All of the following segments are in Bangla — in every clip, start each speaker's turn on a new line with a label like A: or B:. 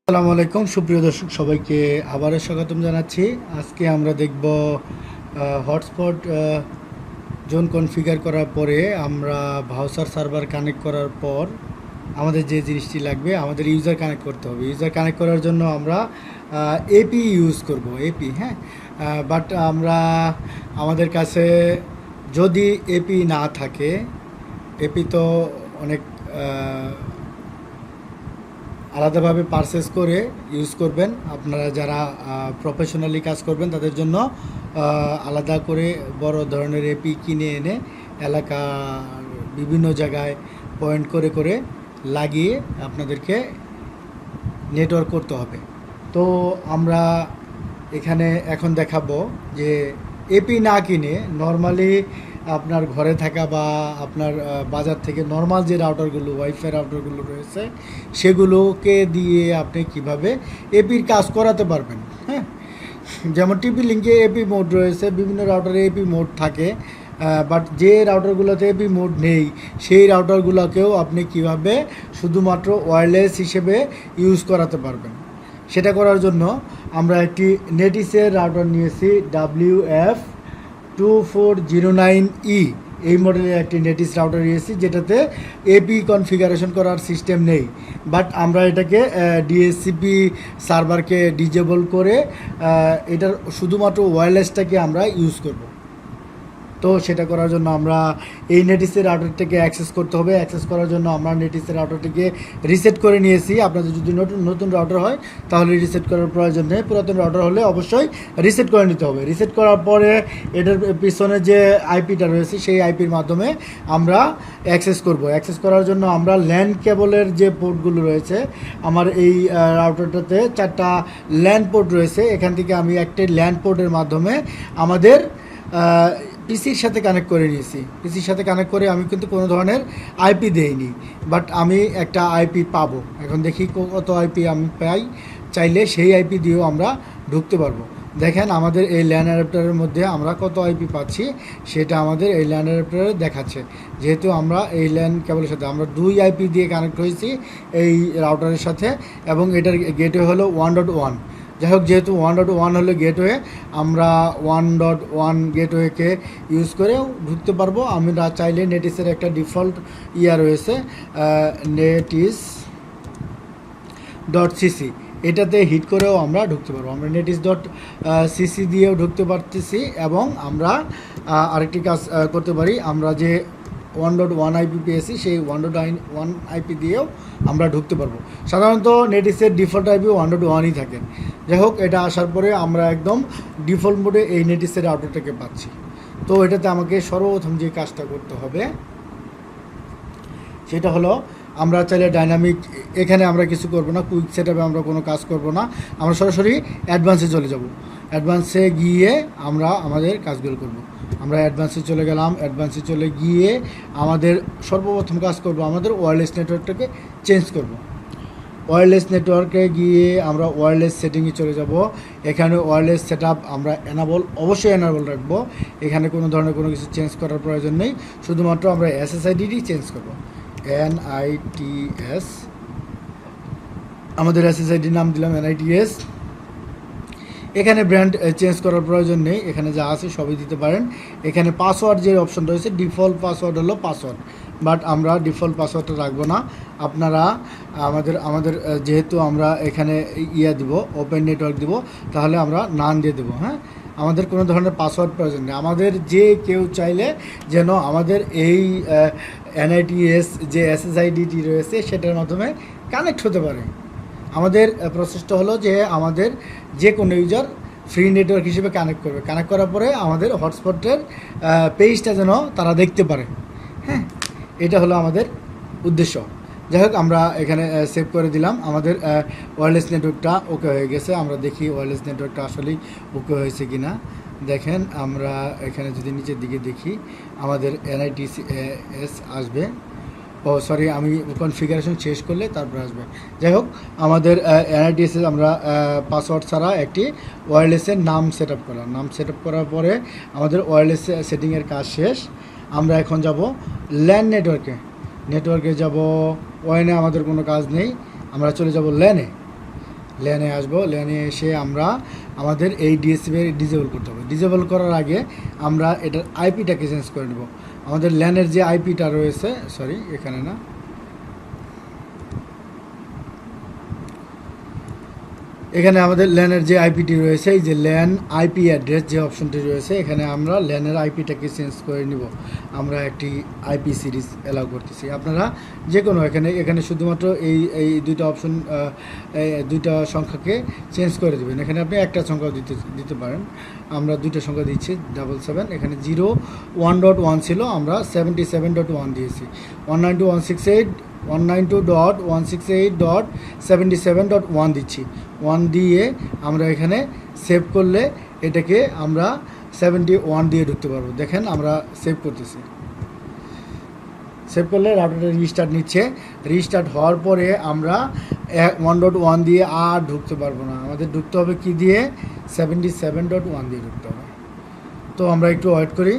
A: আসসালামু আলাইকুম সুপ্রিয় দর্শক সবাইকে আবারও স্বাগতম জানাচ্ছি। আজকে আমরা দেখব হটস্পট জোন কনফিগার করার পরে আমরা ব্রাউজার সার্ভার কানেক্ট করার পর আমাদের যে জিনিসটি লাগবে, আমাদের ইউজার কানেক্ট করতে হবে। ইউজার কানেক্ট করার জন্য আমরা এপি ইউজ করব, এপি। হ্যাঁ, বাট আমাদের কাছে যদি এপি না থাকে, এপি তো অনেক আলাদাভাবে পারচেস করে ইউজ করবেন। আপনারা যারা প্রফেশনালি কাজ করবেন তাদের জন্য আলাদা করে বড় ধরনের এপি কিনে এনে এলাকার বিভিন্ন জায়গায় পয়েন্ট করে করে লাগিয়ে আপনাদেরকে নেটওয়ার্ক করতে হবে। তো আমরা এখানে এখন দেখাবো যে এপি না কিনে নর্মালি আপনার ঘরে থাকা বা আপনার বাজার থেকে নর্মাল যে রাউটারগুলো, ওয়াইফাই রাউটারগুলো রয়েছে, সেগুলোকে দিয়ে আপনি কিভাবে এপির কাজ করাতে পারবেন। হ্যাঁ, যেমন টিপি লিঙ্কে এপি মোড রয়েছে, বিভিন্ন রাউটারে এপি মোড থাকে, বাট যে রাউটারগুলোতে এপি মোড নেই সেই রাউটারগুলোকেও আপনি কিভাবে শুধুমাত্র ওয়্যারলেস হিসেবে ইউজ করাতে পারবেন। সেটা করার জন্য আমরা একটি নেটিসের রাউটার নিয়েছি, WF2409E। এই মডেলের একটি নেটিস রাউটার নিয়েছি যেটাতে এপি কনফিগারেশন করার সিস্টেম নেই, বাট আমরা এটাকে ডিএসসিপি সার্ভারকে ডিজেবল করে এটার শুধুমাত্র ওয়্যারলেসটাকে আমরা ইউজ করব। তো সেটা করার জন্য আমরা এই নেটিসের রাউটারটাকে অ্যাক্সেস করতে হবে। অ্যাক্সেস করার জন্য আমরা নেটিসের রাউটারটিকে রিসেট করে নিয়েছি। আপনাদের যদি নতুন রাউটার হয় তাহলে রিসেট করার প্রয়োজন নেই, পুরাতন রাউটার হলে অবশ্যই রিসেট করে নিতে হবে। রিসেট করার পরে এটার পিছনে যে আইপিটা রয়েছে সেই আইপির মাধ্যমে আমরা অ্যাক্সেস করব। অ্যাক্সেস করার জন্য আমরা ল্যান কেবলের যে পোর্টগুলো রয়েছে, আমার এই রাউটারটাতে 4টা ল্যান পোর্ট রয়েছে। এখান থেকে আমি একটা ল্যান পোর্টের মাধ্যমে আমাদের পিসির সাথে কানেক্ট করে নিয়েছি। পিসির সাথে কানেক্ট করে আমি কিন্তু কোনো ধরনের আইপি দেইনি, বাট আমি একটা আইপি পাবো। এখন দেখি কত আইপি আমি পাই, চাইলে সেই আইপি দিয়েও আমরা ঢুকতে পারবো। দেখেন আমাদের এই ল্যান অ্যাডাপ্টারের মধ্যে আমরা কত আইপি পাচ্ছি সেটা আমাদের এই ল্যান অ্যাডাপ্টারে দেখাচ্ছে। যেহেতু আমরা এই ল্যান কেবলের সাথে আমরা 2 আইপি দিয়ে কানেক্ট হয়েছি এই রাউটারের সাথে, এবং এটার গেটওয়ে হলো 1.1। যাই হোক, যেহেতু 1.1 হলো গেটওয়ে, আমরা 1.1 গেটওয়েকে ইউজ করেও ঢুকতে পারবো। আমরা চাইলে নেটিসের একটা ডিফল্ট রয়েছে, netis.cc, এটাতে হিট করেও আমরা ঢুকতে পারবো। আমরা netis.cc দিয়েও ঢুকতে পারতেছি, এবং আমরা আরেকটি কাজ করতে পারি। আমরা যে 1.1 আইপি পেয়েছি সেই 1.1 আইপি দিয়েও আমরা ঢুকতে পারবো। সাধারণত নেটিসের ডিফল্ট আইপি 1.1ই থাকে। যাই হোক, এটা আসার পরে আমরা একদম ডিফল্ট মোডে এই নেটিসের রাউটারটাকে পাচ্ছি। তো এটাতে আমাকে সর্বপ্রথম যে কাজটা করতে হবে সেটা হলো, আমরা চাইলে ডাইনামিক, এখানে আমরা কিছু করব না, কুইক সেটআপে আমরা কোনো কাজ করব না, আমরা সরাসরি অ্যাডভান্সে চলে যাব। অ্যাডভান্সে গিয়ে আমরা আমাদের কাজগুলো করব। আমরা অ্যাডভান্সে চলে গেলাম। অ্যাডভান্সে চলে গিয়ে আমাদের সর্বপ্রথম কাজ করব, আমাদের ওয়্যারলেস নেটওয়ার্কটাকে চেঞ্জ করব। ওয়্যারলেস নেটওয়ার্কে গিয়ে আমরা ওয়্যারলেস সেটিংয়ে চলে যাব। এখানে ওয়্যারলেস সেটআপ আমরা অবশ্যই এনাবল রাখবো। এখানে কোনো ধরনের কোনো কিছু চেঞ্জ করার প্রয়োজন নেই, শুধুমাত্র আমরা এসএসআইডিটি চেঞ্জ করব। NITS, আমাদের এসএসআইডির নাম দিলাম NITS। এখানে ব্র্যান্ড চেঞ্জ করার প্রয়োজন নেই, এখানে যা আছে সবই দিতে পারেন। এখানে পাসওয়ার্ড যে অপশন রয়েছে, ডিফল্ট পাসওয়ার্ড হলো পাসওয়ার্ড, বাট আমরা ডিফল্ট পাসওয়ার্ডটা রাখবো না। আপনারা আমাদের যেহেতু আমরা এখানে দিব, ওপেন নেটওয়ার্ক দিব, তাহলে আমরা নান দিয়ে দেবো। হ্যাঁ, আমাদের কোনো ধরনের পাসওয়ার্ড প্রয়োজন নেই। আমাদের যে কেউ চাইলে যেন আমাদের এই NITS যে এসএসআইডিটি রয়েছে সেটার মাধ্যমে কানেক্ট হতে পারে। আমাদের প্রসেসটা হলো যে আমাদের যে কোনো ইউজার ফ্রি নেটওয়ার্ক হিসেবে কানেক্ট করবে। কানেক্ট করার পরে আমাদের হটস্পটের পেজটা যেন তারা দেখতে পারে। হ্যাঁ, এটা হলো আমাদের উদ্দেশ্য। যাই হোক, আমরা এখানে সেভ করে দিলাম। আমাদের ওয়্যারলেস নেটওয়ার্কটা ওকে হয়ে গেছে। আমরা দেখি ওয়্যারলেস নেটওয়ার্কটা আসলেই ওকে হয়েছে কি না। দেখেন, আমরা এখানে যদি নিচের দিকে দেখি আমাদের NITS আসবে। সরি, আমি কনফিগারেশন শেষ করলে তারপর আসবে। যাই হোক, আমাদের NITS আমরা পাসওয়ার্ড ছাড়া একটি ওয়্যারলেসের নাম সেট আপ করলাম। নাম সেট আপ করার পরে আমাদের ওয়্যারলেস সেটিংয়ের কাজ শেষ। আমরা এখন যাব ল্যান নেটওয়ার্কে যাব। ওয়ানে আমাদের কোনো কাজ নেই, আমরা চলে যাব ল্যানে। ল্যানে আসবো, ল্যানে এসে আমরা আমাদের এই ডিএসসিপি ডিজেবল করতে হবে। ডিজেবল করার আগে আমরা এটার আইপিটাকে চেঞ্জ করে নেব। আমাদের ল্যানের যে আইপিটা রয়েছে, সরি এখানে না, এখানে আমাদের ল্যানের যে আইপিটি রয়েছে, এই যে ল্যান আইপি অ্যাড্রেস যে অপশনটি রয়েছে, এখানে আমরা ল্যানের আইপিটাকে চেঞ্জ করে নিব। আমরা একটি আইপি সিরিজ অ্যালাউ করতেছি। আপনারা যে কোনো এখানে শুধুমাত্র এই দুইটা অপশন, দুইটা সংখ্যাকে চেঞ্জ করে দেবেন। এখানে আপনি একটা সংখ্যাও দিতে পারেন। আমরা দুইটা সংখ্যা দিচ্ছি 77, এখানে 0.1.1 ছিল, আমরা 77.1 দিয়েছি। 192.168.168.77.1 দিচ্ছি। 1 দিয়ে আমরা এখানে সেভ করলে এটাকে আমরা 71 দিয়ে ঢুকতে পারবো। দেখেন আমরা সেভ করতেছি। সেভ করলে রাউটারটা রিস্টার্ট নিচ্ছে। রিস্টার্ট হওয়ার পরে আমরা 1.1 দিয়ে আর ঢুকতে পারবো না, আমাদের ঢুকতে হবে কি দিয়ে, 77.1 দিয়ে ঢুকতে হবে। তো আমরা একটু ওয়েট করি।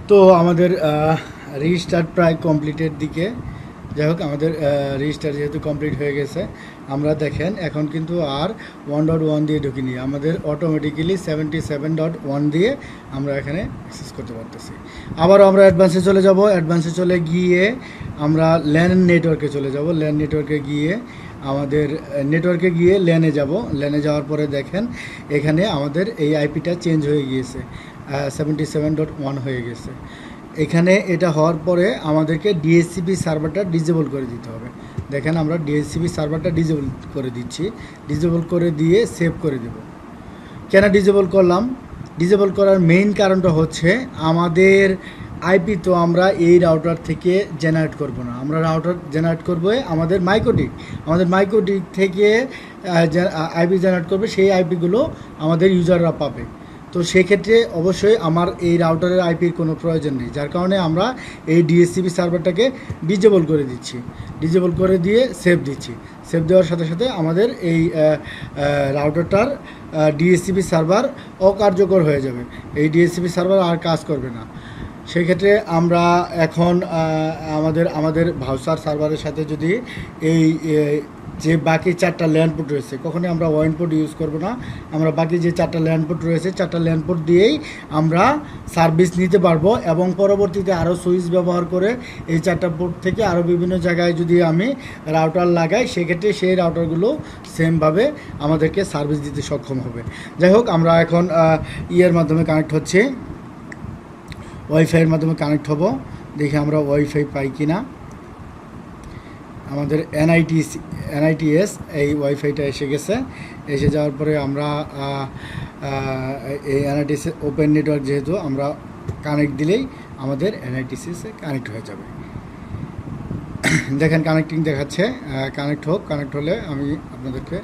A: তো আমাদের রিস্টার্ট প্রায় কমপ্লিটের দিকে। যাই হোক, আমাদের রিস্টার্ট যেহেতু কমপ্লিট হয়ে গেছে, আমরা দেখেন এখন কিন্তু আর 1.1 দিয়ে ঢুকিনি, আমাদের অটোমেটিক্যালি 77.1 দিয়ে আমরা এখানে অ্যাক্সেস করতে পারতেছি। আবারও আমরা অ্যাডভান্সে চলে যাব। অ্যাডভান্সে চলে গিয়ে আমরা ল্যান নেটওয়ার্কে চলে যাব। ল্যান নেটওয়ার্কে গিয়ে আমাদের নেটওয়ার্কে গিয়ে ল্যানে যাব। ল্যানে যাওয়ার পরে দেখেন এখানে আমাদের এই আইপিটা চেঞ্জ হয়ে গিয়েছে, 77.1 হয়ে গেছে। এখানে এটা হওয়ার পরে আমাদেরকে ডিএসসিপি সার্ভারটা ডিজেবল করে দিতে হবে। দেখেন আমরা ডিএসসিপি সার্ভারটা ডিজেবল করে দিচ্ছি। ডিজেবল করে দিয়ে সেভ করে দেব। কেন ডিজেবল করলাম? ডিজেবল করার মেইন কারণটা হচ্ছে আমাদের আইপি তো আমরা এই রাউটার থেকে জেনারেট করব না, আমরা রাউটার জেনারেট করব আমাদের মাইক্রোটিক। আমাদের মাইক্রোটিক থেকে আইপি জেনারেট করবে, সেই আইপিগুলো আমাদের ইউজাররা পাবে। তো সেক্ষেত্রে অবশ্যই আমার এই রাউটারের আইপির কোনো প্রয়োজন নেই, যার কারণে আমরা এই ডিএসসিপি সার্ভারটাকে ডিজেবল করে দিচ্ছি। ডিজেবল করে দিয়ে সেভ দিচ্ছি। সেভ দেওয়ার সাথে সাথে আমাদের এই রাউটারটার ডিএসসিপি সার্ভার অকার্যকর হয়ে যাবে, এই ডিএসসিপি সার্ভার আর কাজ করবে না। সেই ক্ষেত্রে আমরা এখন আমাদের ভাউচার সার্ভারের সাথে যদি এই যে বাকি 4টা ল্যান্ড পোর্ট রয়েছে, কখনোই আমরা ওয়াইন পোর্ট ইউজ করব না। আমরা বাকি যে 4টা ল্যান্ড পোর্ট রয়েছে, 4টা ল্যান্ড পোর্ট দিয়েই আমরা সার্ভিস নিতে পারবো, এবং পরবর্তীতে আরও সুইচ ব্যবহার করে এই 4টা পোর্ট থেকে আরও বিভিন্ন জায়গায় যদি আমি রাউটার লাগাই, সেক্ষেত্রে সেই রাউটারগুলো সেমভাবে আমাদেরকে সার্ভিস দিতে সক্ষম হবে। যাই হোক, আমরা এখন ইয়ের মাধ্যমে কানেক্ট হচ্ছে, ওয়াইফাইয়ের মাধ্যমে কানেক্ট হব। দেখি আমরা ওয়াইফাই পাই কি না। আমাদের এনআইটিএস এই ওয়াইফাইটা এসে গেছে। এসে যাওয়ার পরে আমরা এই এনআইটিএস ওপেন নেটওয়ার্ক, যেহেতু আমরা কানেক্ট দিলেই আমাদের এনআইটিএসে কানেক্ট হয়ে যাবে। দেখেন কানেক্টিং দেখাচ্ছে, কানেক্ট হোক। কানেক্ট হলে আমি আপনাদেরকে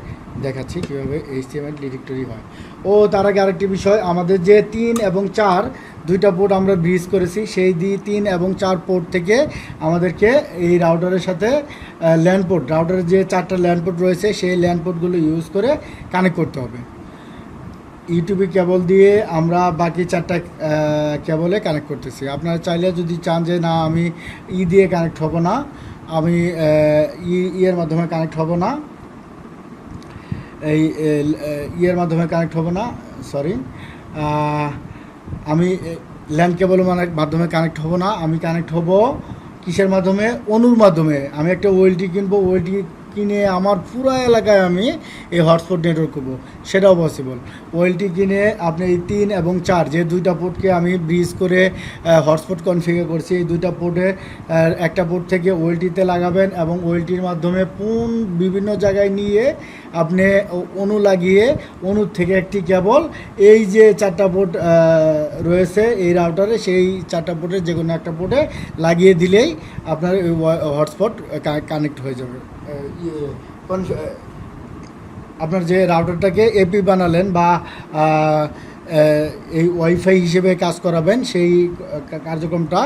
A: দেখাচ্ছি কীভাবে HTML ডিরেক্টরি হয়। ও তার আগে আরেকটি বিষয়, আমাদের যে 3 এবং 4 দুইটা পোর্ট আমরা ব্রিজ করেছি, সেই 3 এবং 4 পোর্ট থেকে আমাদেরকে এই রাউটারের সাথে ল্যান্ড পোর্ট, রাউটারের যে 4টা ল্যান্ড পোর্ট রয়েছে, সেই ল্যান্ড পোর্টগুলো ইউজ করে কানেক্ট করতে হবে। ইউটিউবে কেবল দিয়ে আমরা বাকি 4টা কেবলে কানেক্ট করতেছি। আপনারা চাইলে যদি চান যে না আমি দিয়ে কানেক্ট হব না, আমি ইয়ের মাধ্যমে কানেক্ট হব না, এই ইয়ের মাধ্যমে কানেক্ট হব না, সরি, আমি ল্যান্ড কেবল মাধ্যমে কানেক্ট হব না, আমি কানেক্ট হব কিসের মাধ্যমে, অনুর মাধ্যমে। আমি একটা ওয়েলটি কিনবো, ওয়েলটি কিনে আমার পুরো এলাকায় আমি এই হটস্পট নেটওয়ার্ক করবো, সেটাও পসিবল। ওয়েলটি কিনে আপনি এই 3 এবং 4 যে দুইটা পোর্টকে আমি ব্রিজ করে হটস্পট কনফিগার করছি, এই দুইটা পোর্টে একটা পোর্ট থেকে ওয়েলটিতে লাগাবেন, এবং ওয়েলটির মাধ্যমে বিভিন্ন জায়গায় নিয়ে আপনি অনু লাগিয়ে অনুর থেকে একটি কেবল এই যে 4টা পোর্ট রয়েছে এই রাউটারে, সেই 4টা পোর্টের যে কোনো একটা পোর্টে লাগিয়ে দিলেই আপনার হটস্পট কানেক্ট হয়ে যাবে। আপনার যে রাউটারটাকে এপি বানালেন বা এই ওয়াইফাই হিসেবে কাজ করাবেন, সেই কার্যক্রমটা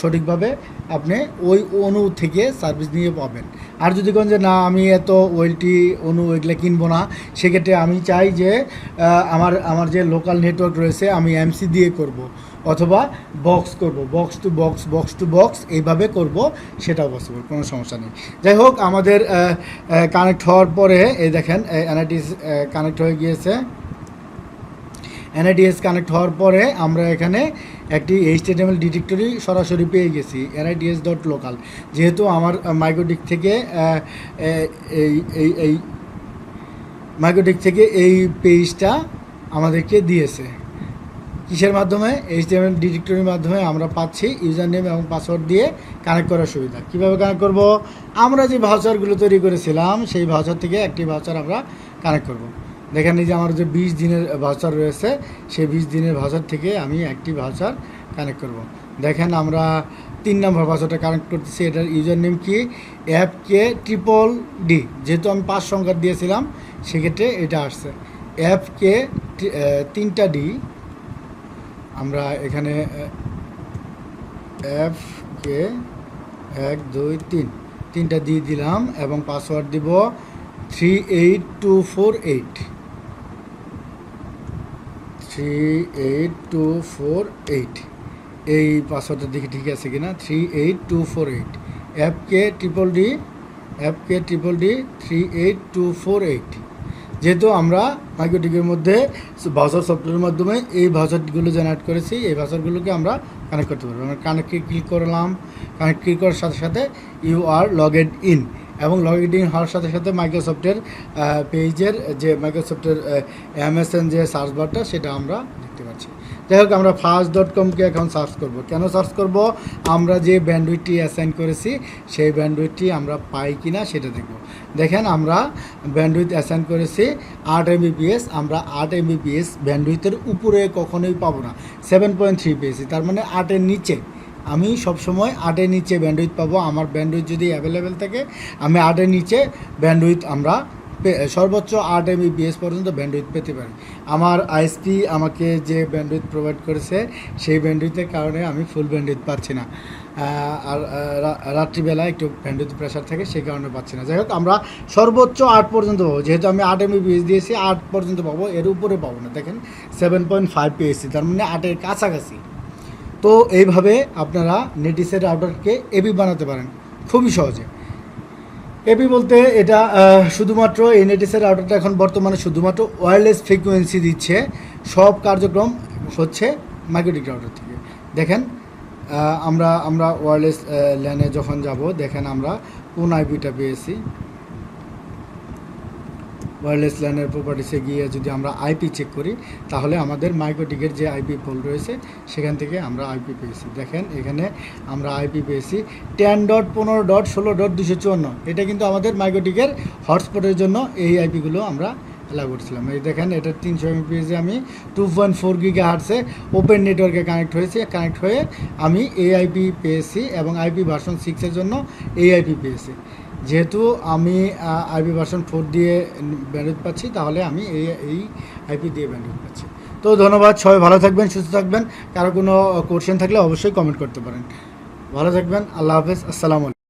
A: সঠিকভাবে আপনি ওই অনু থেকে সার্ভিস নিয়ে পাবেন। আর যদি কোন যে না আমি এত ওয়েলটি অনু এগুলো কিনবো না, সেক্ষেত্রে আমি চাই যে আমার যে লোকাল নেটওয়ার্ক রয়েছে আমি এমসি দিয়ে করব, অথবা বক্স করব, বক্স টু বক্স এইভাবে করব, সেটাও পসিবল, কোনো সমস্যা নেই। যাই হোক, আমাদের কানেক্ট হওয়ার পরে এই দেখেন এনআইটিএস কানেক্ট হয়ে গিয়েছে। এনআইটিএস কানেক্ট হওয়ার পরে আমরা এখানে একটি HTML ডিরেক্টরি সরাসরি পেয়ে গেছি, NITS.local। যেহেতু আমার মাইক্রোডিক থেকে এই মাইক্রোডিক থেকে এই পেজটা আমাদেরকে দিয়েছে কিসের মাধ্যমে? HTML ডিরেক্টরির মাধ্যমে আমরা পাচ্ছি ইউজার নেম এবং পাসওয়ার্ড দিয়ে কানেক্ট করার সুবিধা। কীভাবে কানেক্ট করব? আমরা যে ভাউচারগুলো তৈরি করেছিলাম সেই ভাউচার থেকে একটি ভাউচার আমরা কানেক্ট করব। দেখেন এই যে আমার যে 20 দিনের ভাউচার রয়েছে, সেই 20 দিনের ভাউচার থেকে আমি একটি ভাউচার কানেক্ট করব। দেখেন আমরা 3 নম্বর ভাউচারটা কানেক্ট করতেছি। এটার ইউজার নেম কি? FK DDD। যেহেতু আমি 5 সংখ্যা দিয়েছিলাম, সেক্ষেত্রে এটা আসছে FK 3টা D। আমরা এখানে FK 1 2 3 3টা দিয়ে দিলাম এবং পাসওয়ার্ড দিব 38248। 38248 এই পাসওয়ার্ডটা দেখি ঠিক আছে কিনা। 38248 FK DDD 38248। যেহেতু আমরা মাইক্রোডিকের মধ্যে ভাউচার সফটওয়্যারের মাধ্যমে এই ভাউচারগুলো জেনারেট করেছি, এই ভাউচারগুলোকে আমরা কানেক্ট করতে পারবো। আমরা কানেক্টে ক্লিক করলাম। কানেক্ট ক্লিক করার সাথে সাথে ইউ আর লগড ইন, এবং লগড ইন হওয়ার সাথে সাথে মাইক্রোসফটের পেজের যে মাইক্রোসফটের MSN যে সার্চ বারটা, সেটা আমরা দেখতে পাচ্ছি। যাই হোক, আমরা fast.com-কে এখন সার্চ করব। কেন সার্চ করব? আমরা যে ব্যান্ডউইথটি অ্যাসাইন করেছি সেই ব্যান্ডউইথটি আমরা পাই কি না সেটা দেখব। দেখেন আমরা ব্যান্ডউইথ অ্যাসাইন করেছি 8 Mbps। আমরা 8 Mbps ব্যান্ডউইথের উপরে কখনোই পাবো না, 7.3 পেয়েছি। তার মানে 8-এর নিচে। আমি সবসময় 8-এর নিচে ব্যান্ডউইথ পাবো। আমার ব্যান্ডউইথ যদি অ্যাভেলেবেল থাকে, আমি 8-এর নিচে ব্যান্ডউইথ আমরা সর্বোচ্চ 8 Mbps পর্যন্ত ব্যান্ডউইথ পেতে পারি। আমার আইএসপি আমাকে যে ব্যান্ডউইথ প্রোভাইড করেছে, সেই ব্যান্ডউইথের কারণে আমি ফুল ব্যান্ডউইথ পাচ্ছি না। আর রাত্রিবেলা একটু ব্যান্ডউইথ প্রেশার থাকে, সেই কারণে পাচ্ছি না। যাই হোক, আমরা সর্বোচ্চ 8 পর্যন্ত পাবো। যেহেতু আমি 8 Mbps দিয়েছি, 8 পর্যন্ত পাবো, এর উপরে পাবো না। দেখেন 7.5 পেয়েছি, তার মানে 8-এর কাছাকাছি। তো এইভাবে আপনারা নেটিসের রাউটারকে এবি বানাতে পারেন খুবই সহজে। এবি বলতে এটা শুধুমাত্র এই নেটিসের রাউটারটা এখন বর্তমানে শুধুমাত্র ওয়্যারলেস ফ্রিকোয়েন্সি দিচ্ছে। সব কার্যক্রম হচ্ছে মাইক্রোডিক রাউটার থেকে। দেখেন আমরা ওয়্যারলেস ল্যানে যখন যাব, দেখেন আমরা কোন আইপিটা পেয়েছি। ওয়্যারলেস ল্যানের প্রপার্টিসে গিয়ে যদি আমরা আইপি চেক করি, তাহলে আমাদের মাইক্রোডিকের যে আইপি পোল রয়েছে, সেখান থেকে আমরা আইপি পেয়েছি। দেখেন এখানে আমরা আইপি পেয়েছি 10.15.16.254। এটা কিন্তু আমাদের মাইক্রোডিকের হটস্পটের জন্য এই আইপিগুলো আমরা অ্যালাউ করছিলাম। এই দেখেন এটা 300 Mbps আমি 2.4 GHz ওপেন নেটওয়ার্কে কানেক্ট হয়েছে। কানেক্ট হয়ে আমি এই আইপি পেয়েছি এবং আইপি ভার্সন 6-এর জন্য এই আইপি পেয়েছি। যেহেতু আমি আইপি ভার্সন 4 দিয়ে ব্যান্ডউইথ পাচ্ছি, তাহলে আমি এই আইপি দিয়ে ব্যান্ডউইথ পাচ্ছি। তো ধন্যবাদ, সবাই ভালো থাকবেন, সুস্থ থাকবেন। কারো কোনো কোশ্চেন থাকলে অবশ্যই কমেন্ট করতে পারেন। ভালো থাকবেন, আল্লাহ হাফেজ, আসসালামু আলাইকুম।